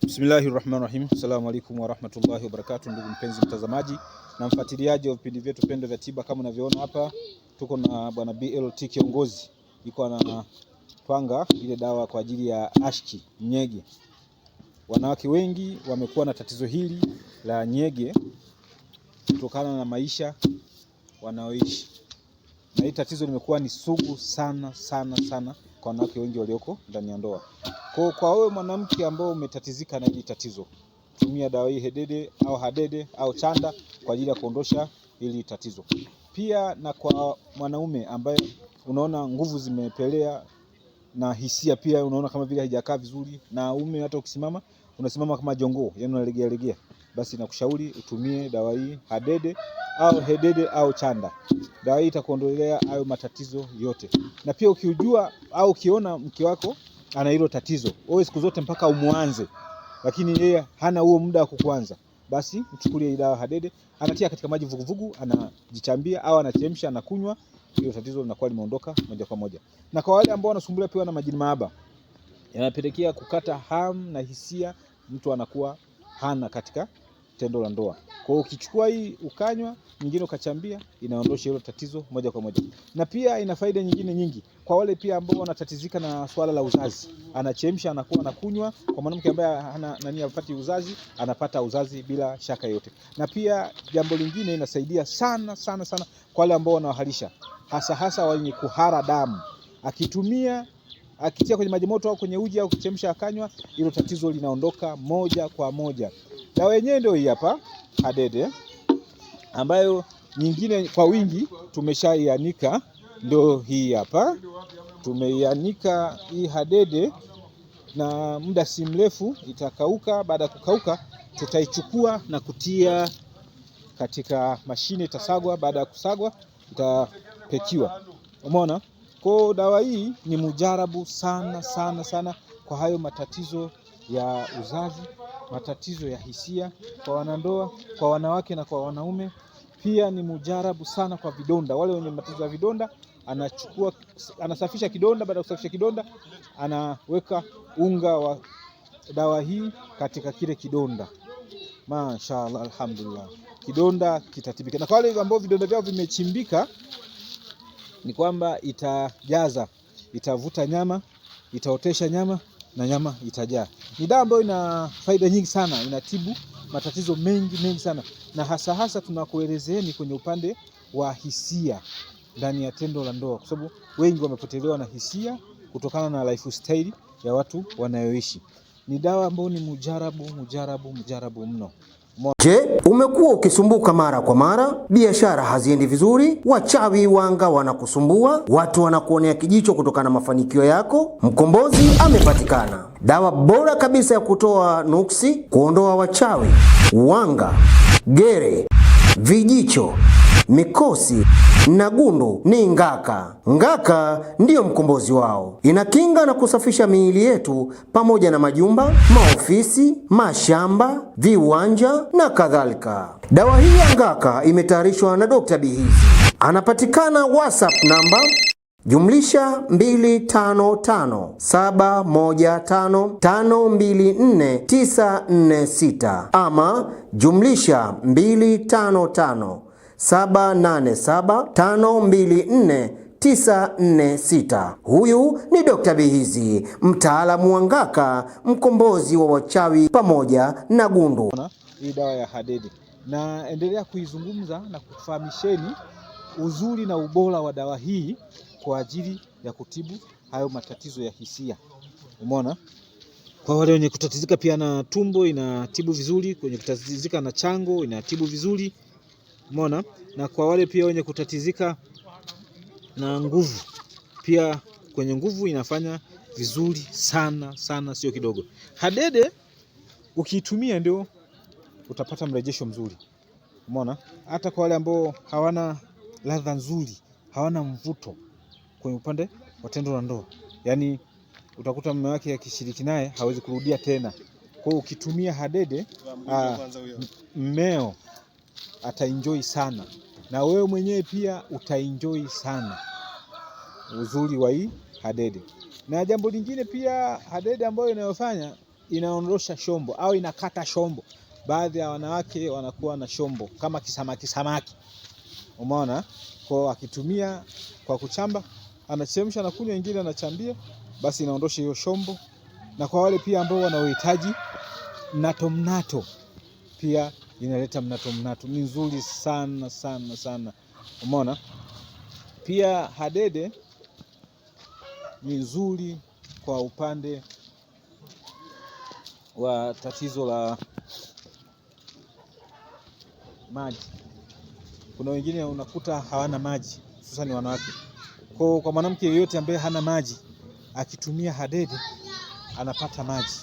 Bismillahirrahmanirrahim. Assalamu alaikum warahmatullahi wabarakatuh. Ndugu mpenzi mtazamaji na mfuatiliaji wa vipindi vyetu pendwa vya tiba, kama unavyoona hapa tuko na bwana BLT kiongozi, yuko anapanga ile dawa kwa ajili ya ashki, nyege. Wanawake wengi wamekuwa na tatizo hili la nyege kutokana na maisha wanaoishi, na hili tatizo limekuwa ni sugu sana kwa wanawake wengi walioko ndani ya ndoa. Kwa wewe mwanamke ambao umetatizika na hili tatizo, tumia dawa hii hedede au hadede au chanda kwa ajili ya kuondosha hili tatizo. Pia na kwa mwanaume ambaye unaona nguvu zimepelea na hisia pia unaona kama vile haijakaa vizuri, na ume hata ukisimama unasimama kama jongo, yani unalegea, basi nakushauri utumie dawa hii hadede au hedede au chanda. Dawa hii itakuondolea hayo matatizo yote. Na pia ukijua au ukiona mke wako ana hilo tatizo, wewe siku zote mpaka umuanze, lakini yeye hana huo muda wa kukuanza, basi mchukulie hii dawa hadede, anatia katika maji vuguvugu, anajichambia au anachemsha, anakunywa, hilo tatizo linakuwa limeondoka moja kwa moja. Na kwa wale ambao wanasumbuliwa pia na majini mahaba, yanapelekea kukata hamu na hisia, mtu anakuwa hana katika tendo la ndoa. Kwa hiyo ukichukua hii ukanywa, nyingine ukachambia, inaondosha hilo tatizo moja kwa moja. Na pia ina faida nyingine nyingi kwa wale pia ambao wanatatizika na swala la uzazi. Anachemsha, anakuwa anakunywa. Kwa mwanamke ambaye hana hapati uzazi, anapata uzazi bila shaka yote. Na pia jambo lingine, inasaidia sana kwa wale ambao wanaharisha, hasa wenye kuhara damu. Akitumia, akitia kwenye maji moto au kwenye uji au kuchemsha akanywa, hilo tatizo linaondoka moja kwa moja. Dawa yenyewe ndio hii hapa hadede, ambayo nyingine kwa wingi tumeshaianika, ndio hii hapa. Tumeianika hii hadede na muda si mrefu itakauka. Baada ya kukauka, tutaichukua na kutia katika mashine, itasagwa. Baada ya kusagwa, itapekiwa. Umeona? Kwa dawa hii ni mujarabu sana kwa hayo matatizo ya uzazi, matatizo ya hisia kwa wanandoa, kwa wanawake na kwa wanaume. Pia ni mujarabu sana kwa vidonda. Wale wenye matatizo ya vidonda, anachukua, anasafisha kidonda. Baada ya kusafisha kidonda, anaweka unga wa dawa hii katika kile kidonda. Mashaallah, alhamdulillah, kidonda kitatibika. Na kwa wale ambao vidonda vyao vimechimbika, ni kwamba itajaza, itavuta nyama, itaotesha nyama na nyama itajaa. Ni dawa ambayo ina faida nyingi sana, inatibu matatizo mengi sana, na hasa tunakuelezeeni kwenye upande wa hisia ndani ya tendo la ndoa, kwa sababu wengi wamepotelewa na hisia kutokana na lifestyle ya watu wanayoishi. Ni dawa ambayo ni mujarabu mno. Je, umekuwa ukisumbuka mara kwa mara, biashara haziendi vizuri, wachawi wanga wanakusumbua, watu wanakuonea kijicho kutokana na mafanikio yako? Mkombozi amepatikana. Dawa bora kabisa ya kutoa nuksi, kuondoa wachawi, wanga, gere, vijicho, mikosi na gundu ni Ngaka. Ngaka ndiyo mkombozi wao. Inakinga na kusafisha miili yetu pamoja na majumba, maofisi, mashamba, viwanja na kadhalika. Dawa hii ya Ngaka imetayarishwa na Dr. Bihizi. Anapatikana WhatsApp namba +2557155244946 ama +2557875244946. Huyu ni Dr. Bihizi, mtaalamu wa Ngaka, mkombozi wa wachawi pamoja na gundu. Hii dawa ya hadede, na endelea kuizungumza na kufahamisheni uzuri na ubora wa dawa hii kwa ajili ya kutibu hayo matatizo ya hisia. Umeona? Kwa wale wenye kutatizika pia na tumbo, inatibu vizuri. Kwenye kutatizika na chango, inatibu vizuri. Umeona? Na kwa wale pia wenye kutatizika na nguvu, pia kwenye nguvu inafanya vizuri sana, sio kidogo. Hadede ukiitumia ndio utapata mrejesho mzuri. Umeona? Hata kwa wale ambao hawana ladha nzuri, hawana mvuto kwenye upande wa tendo la ndoa, yani utakuta mume wake akishiriki naye hawezi kurudia tena. Kwa hiyo ukitumia hadede, mmeo ataenjoy sana, na wewe mwenyewe pia utaenjoy sana uzuri wa hii hadede. Na jambo lingine pia, hadede ambayo inayofanya inaondosha shombo au inakata shombo. Baadhi ya wanawake wanakuwa na shombo kama kisamaki. Umeona? Kwa akitumia kwa kuchamba, anachemsha na kunywa, wengine anachambia, basi inaondosha hiyo shombo. Na kwa wale pia ambao wanaohitaji mnato pia inaleta mnato. Ni nzuri sana sana sana. Umeona? Pia hadede ni nzuri kwa upande wa tatizo la maji. Kuna wengine unakuta hawana maji, hususan wanawake. Kwa mwanamke yeyote ambaye hana maji, akitumia hadede anapata maji.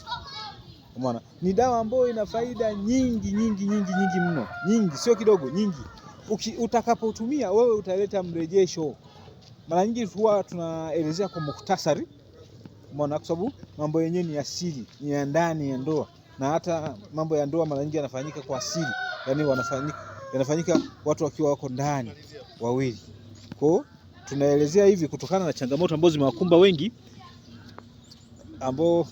Umeona? Ni dawa ambayo ina faida nyingi mno. Nyingi, sio kidogo, nyingi. Utakapotumia wewe utaleta mrejesho. Mara nyingi huwa tunaelezea kwa mukhtasari. Umeona? Kwa sababu mambo yenyewe ni asili, ni ya ndani ya ndoa. Na hata mambo ya ndoa mara nyingi yanafanyika kwa asili. Yaani yanafanyika watu wakiwa wako ndani wawili. Kwa tunaelezea hivi kutokana na changamoto ambazo zimewakumba wengi, ambao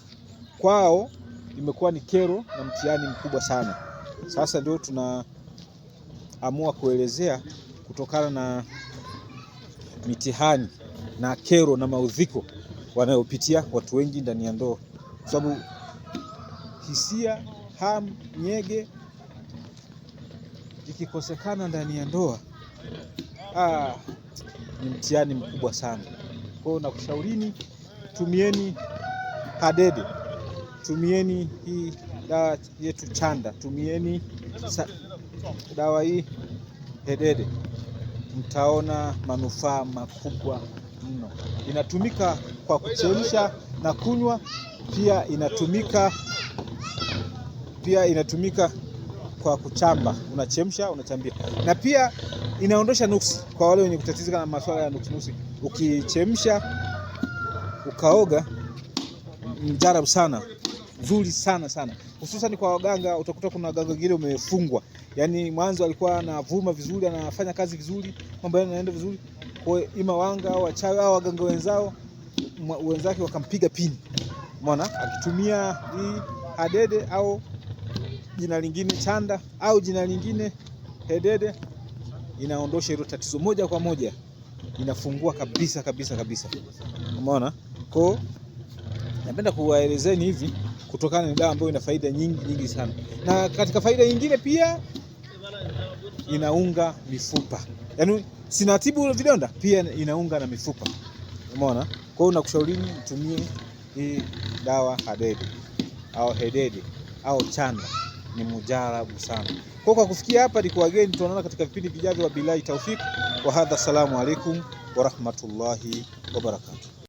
kwao imekuwa ni kero na mtihani mkubwa sana. Sasa ndio tunaamua kuelezea kutokana na mitihani na kero na maudhiko wanayopitia watu wengi ndani ya ndoa. Kwa sababu hisia, hamu, nyege ikikosekana ndani ya ndoa, ni mtihani mkubwa sana. Kwa hiyo nakushaurini, tumieni hadede, tumieni hii dawa yetu chanda, tumieni dawa hii hadede, mtaona manufaa makubwa mno. Inatumika kwa kuchemsha na kunywa, pia inatumika kwa kuchamba, unachemsha, unachambia. Na pia inaondosha nuksi kwa wale wenye kutatizika na masuala ya nuksi. Ukichemsha ukaoga, mjarabu sana, nzuri sana sana. Hususan kwa waganga, utakuta kuna waganga wengine umefungwa. Yaani mwanzo alikuwa anavuma vizuri, anafanya kazi vizuri, mambo yanaenda vizuri. Kwa ima wanga au wachawi au waganga wenzake wakampiga pini. Umeona? Akitumia hii hadede au jina lingine chanda au jina lingine hadede, inaondosha hilo tatizo moja kwa moja. Inafungua kabisa. Umeona? Kwa napenda kuwaelezeni hivi kutokana na dawa ambayo ina faida nyingi sana. Na katika faida nyingine pia inaunga mifupa. Yaani sinatibu vidonda, pia inaunga na mifupa. Umeona? Kwa hiyo nakushaurini mtumie hii dawa hadede au hedede au chanda, ni mujarabu sana. Kwa kufikia hapa ni kuageni, tunaona katika vipindi vijavyo. Wabillahi taufik wa hadha, assalamu alaikum wa rahmatullahi wa barakatuh.